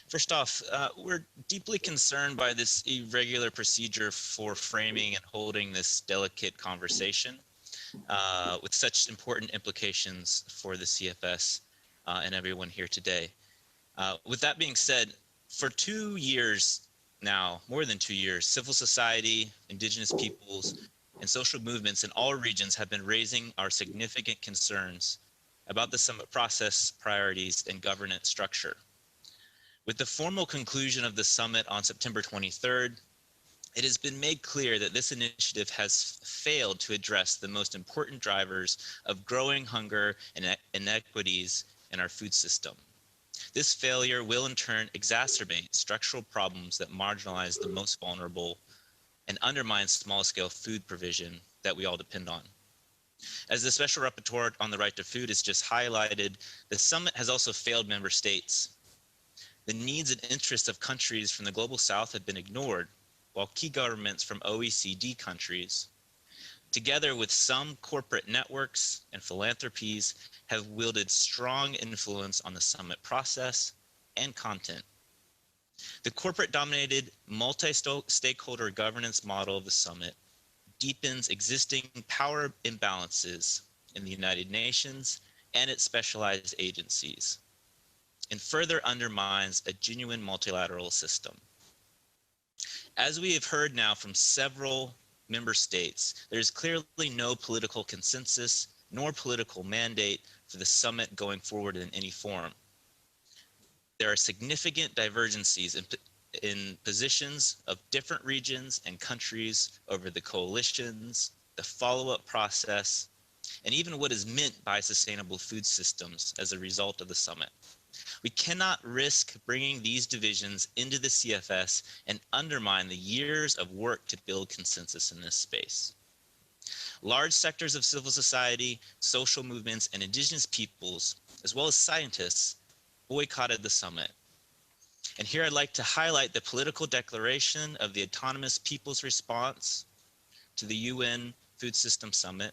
First off, we're deeply concerned by this irregular procedure for framing and holding this delicate conversation with such important implications for the CFS and everyone here today. With that being said, for 2 years now, more than 2 years, civil society, indigenous peoples, and social movements in all regions have been raising our significant concerns about the summit process, priorities, and governance structure. With the formal conclusion of the summit on September 23rd, it has been made clear that this initiative has failed to address the most important drivers of growing hunger and inequities in our food system. This failure will in turn exacerbate structural problems that marginalize the most vulnerable and undermine small-scale food provision that we all depend on. As the Special Rapporteur on the Right to Food has just highlighted, the summit has also failed member states. The needs and interests of countries from the global south have been ignored, while key governments from OECD countries, together with some corporate networks and philanthropies, have wielded strong influence on the summit process and content. The corporate-dominated multi-stakeholder governance model of the summit deepens existing power imbalances in the United Nations and its specialized agencies, and further undermines a genuine multilateral system. As we have heard now from several member states, there is clearly no political consensus nor political mandate for the summit going forward in any form. There are significant divergencies in positions of different regions and countries over the coalitions, the follow-up process, and even what is meant by sustainable food systems as a result of the summit. We cannot risk bringing these divisions into the CFS and undermine the years of work to build consensus in this space. Large sectors of civil society, social movements, and indigenous peoples, as well as scientists, boycotted the summit. And here I'd like to highlight the political declaration of the Autonomous Peoples Response to the UN Food System Summit,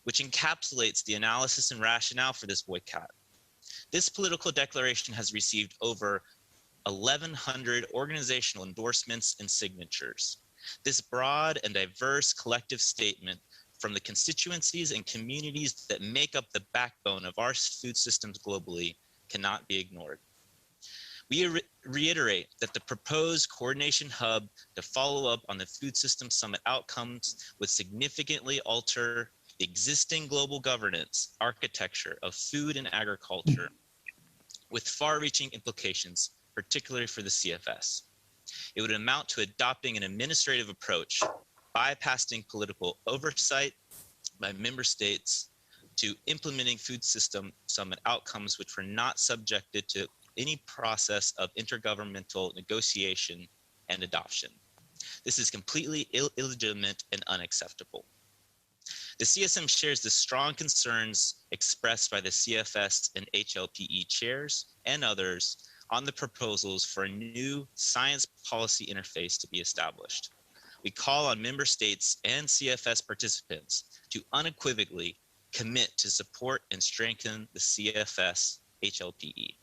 which encapsulates the analysis and rationale for this boycott. This political declaration has received over 1,100 organizational endorsements and signatures. This broad and diverse collective statement from the constituencies and communities that make up the backbone of our food systems globally cannot be ignored. We reiterate that the proposed coordination hub to follow up on the Food System Summit outcomes would significantly alter the existing global governance architecture of food and agriculture with far-reaching implications, particularly for the CFS. It would amount to adopting an administrative approach, bypassing political oversight by member states to implementing Food System Summit outcomes which were not subjected to any process of intergovernmental negotiation and adoption. This is completely illegitimate and unacceptable. The CSM shares the strong concerns expressed by the CFS and HLPE chairs and others on the proposals for a new science policy interface to be established. We call on member states and CFS participants to unequivocally commit to support and strengthen the CFS HLPE.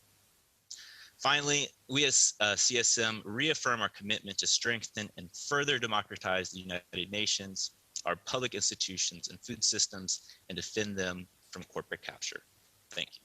Finally, we as CSM reaffirm our commitment to strengthen and further democratize the United Nations, our public institutions and food systems, and defend them from corporate capture. Thank you.